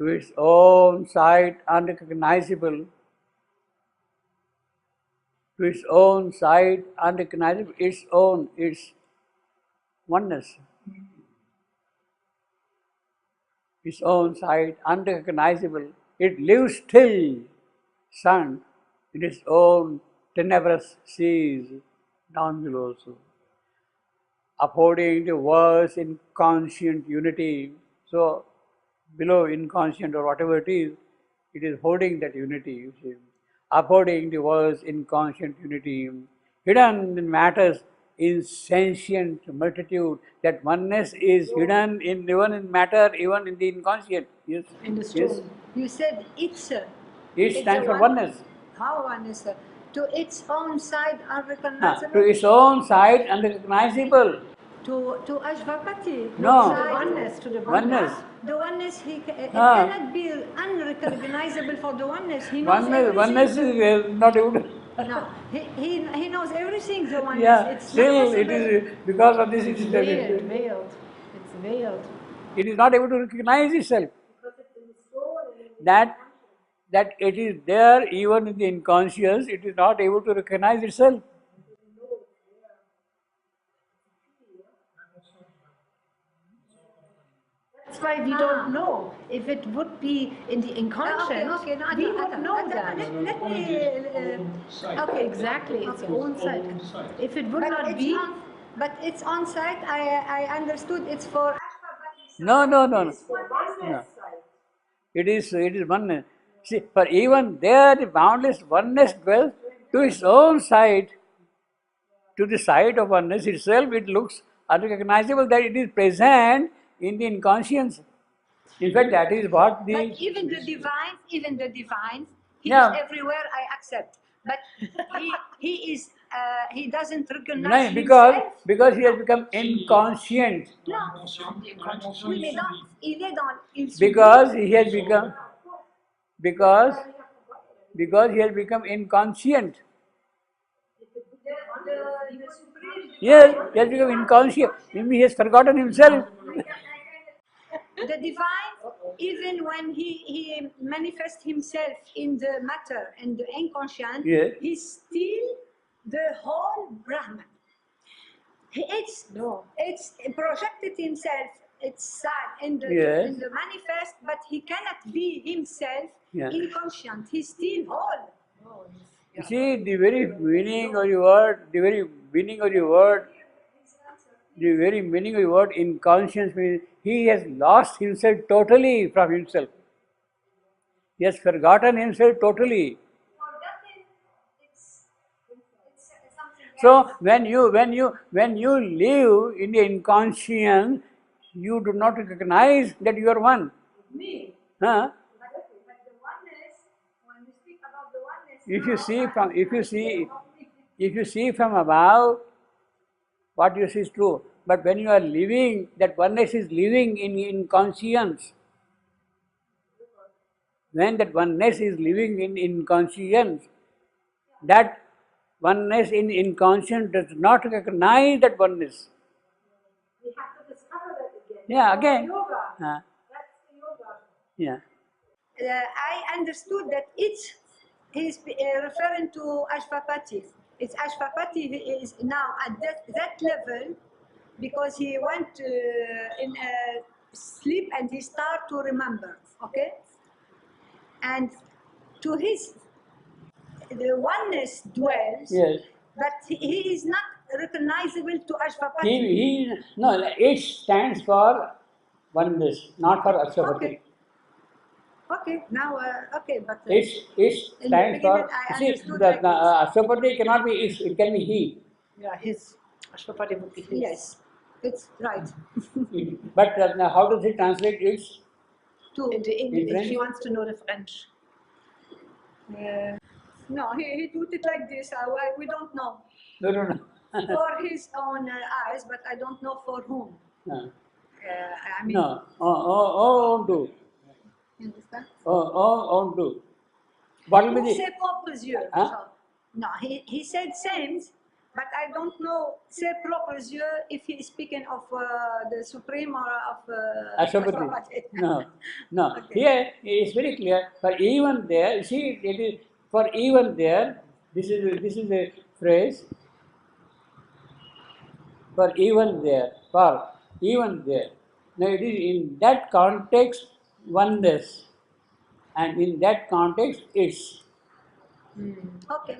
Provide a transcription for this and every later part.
to its own sight unrecognizable, to its own sight unrecognizable, its oneness, its own sight unrecognizable. It lives still, sunk in its own tenebrous seas down below. So, upholding the world's inconscient unity. So, below inconscient or whatever it is holding that unity, you see. Upholding the world's inconscient unity, hidden in matter's insentient multitude. That oneness is hidden even in matter, even in the inconscient. Yes. In the Yes. stone. You said it's. It stands for oneness. How oneness? To its own side To unrecognizable. its own side unrecognizable. To Ashvapati. No. The oneness. To the Oneness. The oneness, it cannot be unrecognizable for the oneness. He knows everything. Oneness is not able to. No, he knows everything, the oneness. Yeah, It's still not it is because of this. It's veiled. It's veiled. It is not able to recognize itself. That it is there even in the unconscious, it is not able to recognize itself. That's why we don't know. If it would be in the inconscient, we would know that. Let me. Okay, exactly. Its own side. If it would not be. But it's on site. I understood. It's for. No. It is oneness. See, for even there the boundless oneness dwells to its own side, to the side of oneness itself. It looks unrecognizable that it is present in the inconscience. In fact, that is what the. But even the divines, he Yeah. is everywhere. I accept. But he is. He doesn't recognize No, himself. because he has become inconscient. Non, oui, mais il est dans. Because he has become. Because he has become inconscient. Yes, he has become inconscient. Maybe he has forgotten himself. The divine, even when he manifests himself in the matter and the inconscient, Yes. he's still the whole Brahman. It's projected himself. It's sad in the manifest, but he cannot be himself inconscient. He's still whole. You see, the very meaning of your word, inconscience means he has lost himself totally from himself. He has forgotten himself totally. So when you live in the inconscience, you do not recognize that you are one. Me. Huh? But the oneness, when you speak about the oneness, if you see from above, what you see is true. But when you are living, that oneness is living in conscience. When that oneness is living in conscience, that oneness in inconscience does not recognize that oneness. we have to discover that again. Yeah, again. Yoga. That's the yoga. Yeah. I understood that he's referring to Ashvapati. It's Ashvapati who is now at that level because he went in sleep and he started to remember. Okay, and to the oneness dwells. Yes. But he is not recognizable to Ashvapati. No, H stands for oneness, not for Ashvapati. Okay, now, but... H stands for, see, Ashvapati cannot be Ish, it can be he. Yeah, his. Ashvapati would be his. Yes, it's right. But how does he translate Ish? If he wants to know the French. No, he do it like this. We don't know. No. For his own eyes, but I don't know for whom. No. I mean. No. On do. You understand? On do. What will be C'est propres yeux. Huh? So, no, he said same, But I don't know, c'est propre yeux, if he is speaking of the Supreme or of Savitri. No, no. Okay. Here it is very clear. For even there, you see, it is for even there. This is a phrase. For even there. For even there. Now it is in that context oneness, and in that context it's Okay.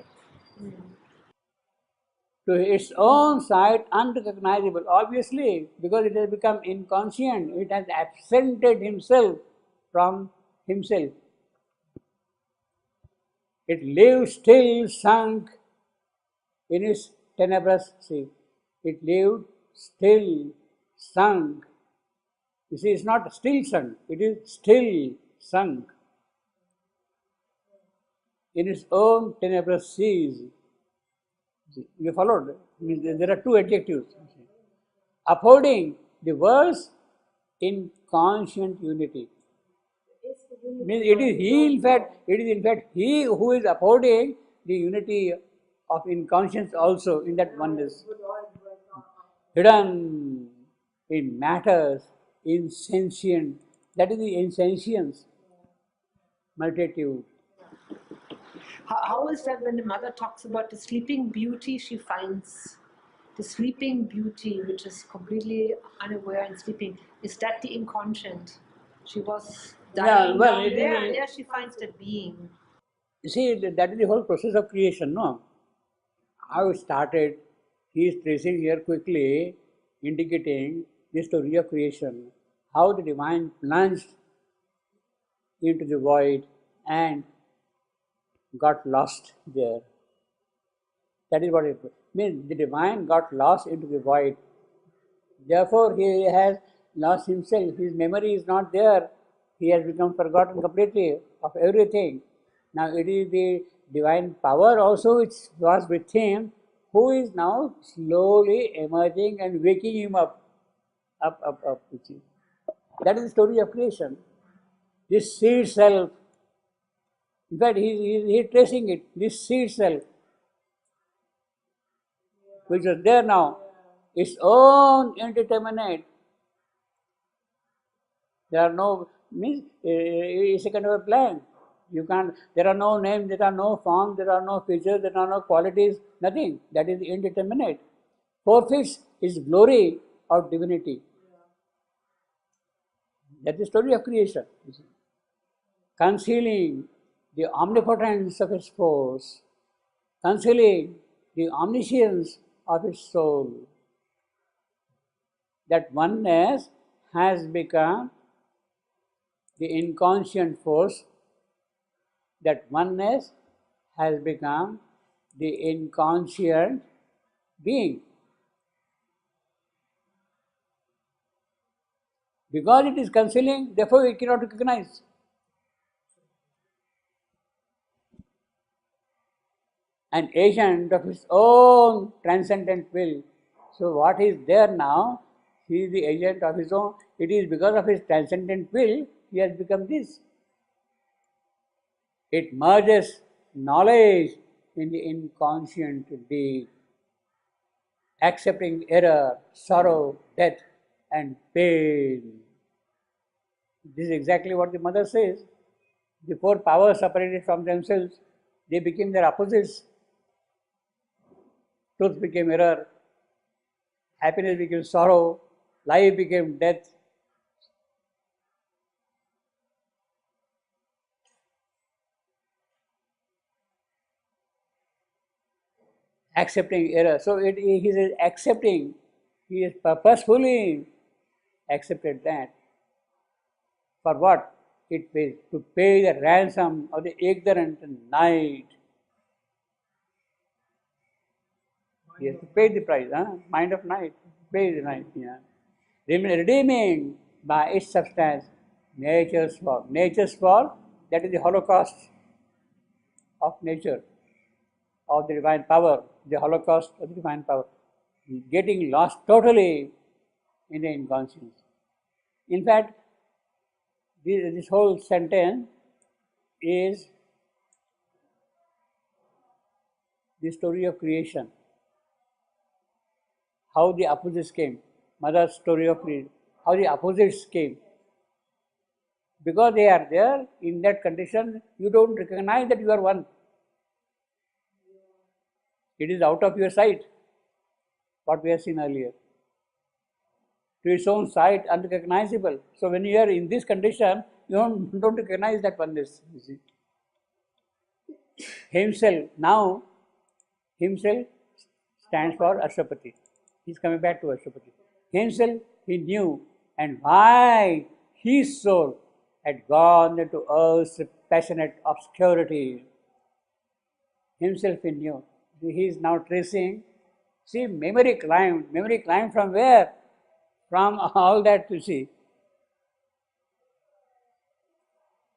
to its own side unrecognizable. Obviously, because it has become inconscient, it has absented himself from himself. It lives still sunk in its tenebrous sea. It lived still sunk. You see, it's not still sunk, it is still sunk in its own tenebrous seas. You followed? There are two adjectives. Upholding the world's inconscient unity. Means it is in fact he who is upholding the unity of inconscience also in that oneness. Hidden in matters, insentient. That is the insentience, multitude. How is that when the mother talks about the sleeping beauty she finds? The sleeping beauty, which is completely unaware and sleeping, is that the inconscient? She was dying well, down there, and there she finds that being. you see, that is the whole process of creation, no? How it started, he is tracing here quickly, indicating the story of creation, how the divine plunged into the void and got lost there. That is what it means. The divine got lost into the void. Therefore, he has lost himself. His memory is not there. He has become forgotten completely of everything. Now, it is the divine power also which was with him, who is now slowly emerging and waking him up. Up, up, up. You see. That is the story of creation. This seed self, in fact, he is tracing it. This seed self, which was there now, its own indeterminate. There are no means it's a kind of a blank. You can't. There are no names. There are no forms. There are no features. There are no qualities. Nothing. That is indeterminate. Forfeits his glory of divinity. That is the story of creation. Concealing the omnipotence of its force, concealing the omniscience of its soul. That oneness has become the inconscient force, that oneness has become the inconscient being. Because it is concealing, therefore it cannot recognize. An agent of his own transcendent will. So what is there now, he is the agent of his own. It is because of his transcendent will he has become this. It merges knowledge in the inconscient deed, accepting error, sorrow, death, and pain. This is exactly what the mother says. The four powers separated from themselves, they became their opposites. Truth became error, happiness became sorrow, life became death. Accepting error. So he is accepting, he is purposefully accepted that. For what? It pays to pay the ransom of the ignorant night. He has to pay the price, huh? Mind of night, pay the night. Yeah. Redeeming by its substance nature's fall. Nature's fall, that is the holocaust of nature, of the divine power, the holocaust of the divine power. Getting lost totally in the inconscience. In fact, this whole sentence is the story of creation. how the opposites came. Mother's story of Creed, how the opposites came. Because they are there in that condition, you don't recognize that you are one. It is out of your sight, what we have seen earlier. To its own sight, unrecognizable. So when you are in this condition, you don't recognize that oneness. You see. Himself, now, himself stands for Ashwapati. He is coming back to Ashwapati. Himself he knew, and why his soul had gone into earth's passionate obscurity. Himself he knew. He is now tracing. See, memory climbed. Memory climbed from where? From all that you see.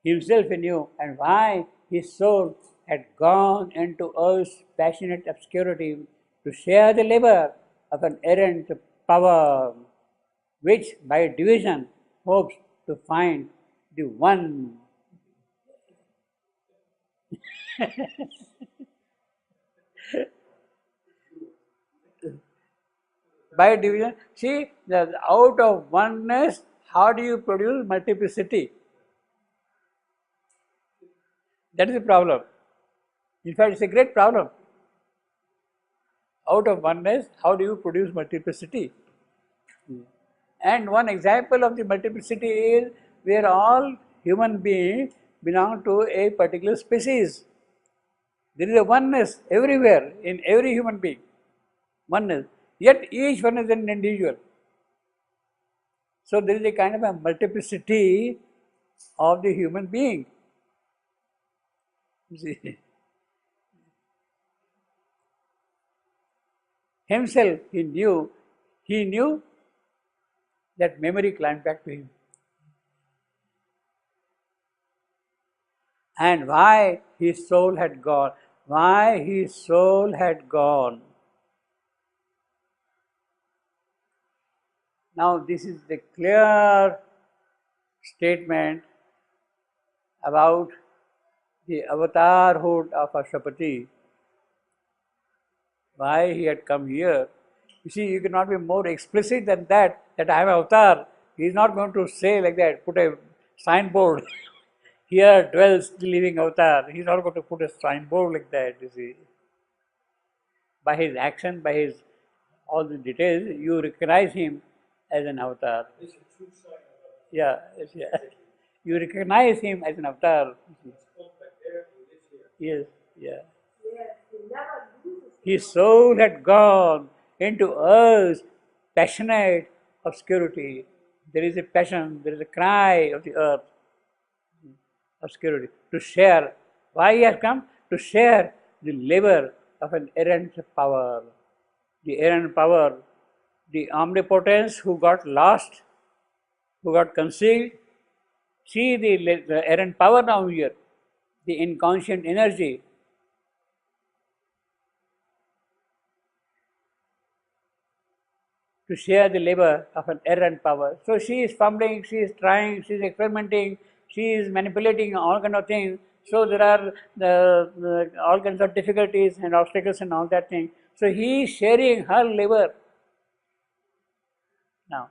Himself he knew, and why his soul had gone into earth's passionate obscurity to share the labor of an errant power, which by division hopes to find the one. By division, see, out of oneness, how do you produce multiplicity? That is the problem. In fact, it's a great problem. Out of oneness, how do you produce multiplicity? And one example of the multiplicity is where all human beings belong to a particular species. There is a oneness everywhere in every human being. Oneness. Yet each one is an individual. So there is a kind of a multiplicity of the human being. You see. Himself he knew that memory climbed back to him. And why his soul had gone. Why his soul had gone. Now this is the clear statement about the avatarhood of Ashwapati. Why he had come here. You see, you cannot be more explicit than that I am avatar. He is not going to say like that, put a signboard. Here dwells the living avatar. He is not going to put a signboard like that, you see. By his action, by his all the details, you recognize him as an avatar. Yeah, yeah. You recognize him as an avatar. Yes, yeah. His soul had gone into earth's passionate obscurity. There is a passion, there is a cry of the earth, obscurity, to share. Why he has come? To share the labor of an errant power. The errant power, the omnipotence who got lost, who got concealed. See the errant power now here, the inconscient energy. To share the labor of an errant power. So she is fumbling, she is trying, she is experimenting, she is manipulating all kind of things. So there are all kinds of difficulties and obstacles and all that thing. So he is sharing her labor now.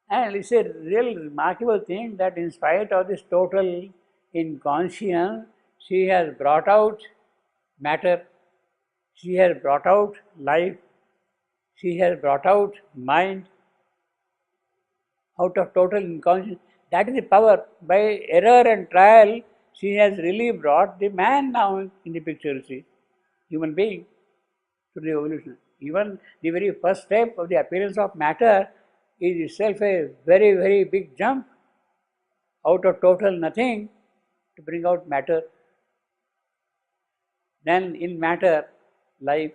And it's a real remarkable thing that in spite of this total inconscience, she has brought out matter, she has brought out life, she has brought out mind out of total inconscience. That is the power. By error and trial, she has really brought the man now in the picture, see, human being, to the evolution. Even the very first step of the appearance of matter is itself a very, very big jump out of total nothing to bring out matter. Then in matter, life.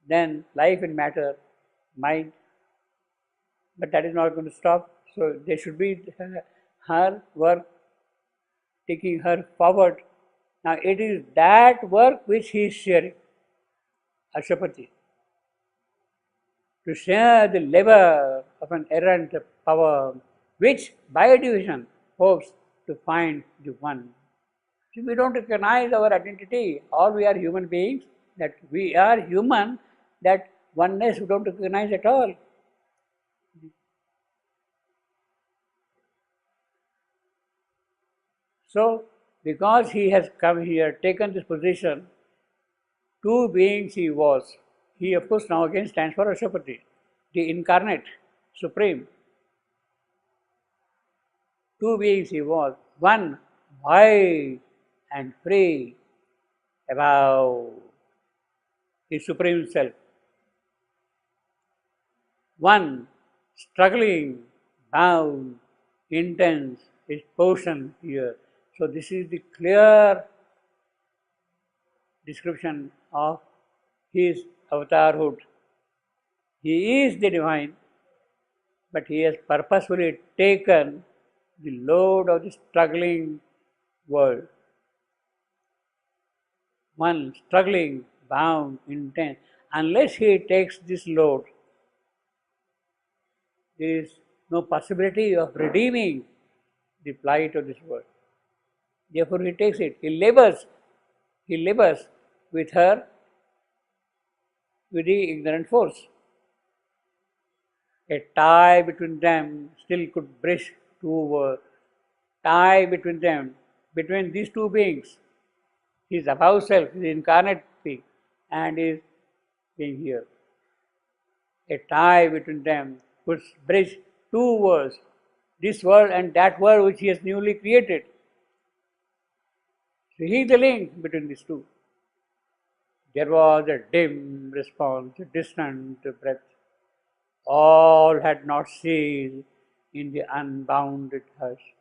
Then life in matter, mind. But that is not going to stop. So there should be her work taking her forward. Now it is that work which he is sharing, Ashwapati, to share the labor of an errant power, which by division hopes to find the one. See, we don't recognize our identity. All we are human beings, that we are human, that oneness we don't recognize at all. So, because he has come here, taken this position, two beings he was. He, of course, now again stands for Ashapati, the incarnate, supreme. Two beings he was. One wide and free above the Supreme Self. One struggling, bound, intense, is portion here. So this is the clear description of his avatarhood. He is the divine, but he has purposefully taken the load of the struggling world. One struggling, bound, intense. Unless he takes this load, there is no possibility of redeeming the plight of this world. Therefore, he takes it. He labors with her, with the ignorant force. A tie between them still could bridge two tie between them, between these two beings. His above self, his incarnate being, and his being here. A tie between them could bridge two worlds, this world and that world which he has newly created. So he is the link between these two. There was a dim response, a distant breath. All had not ceased in the unbounded hush.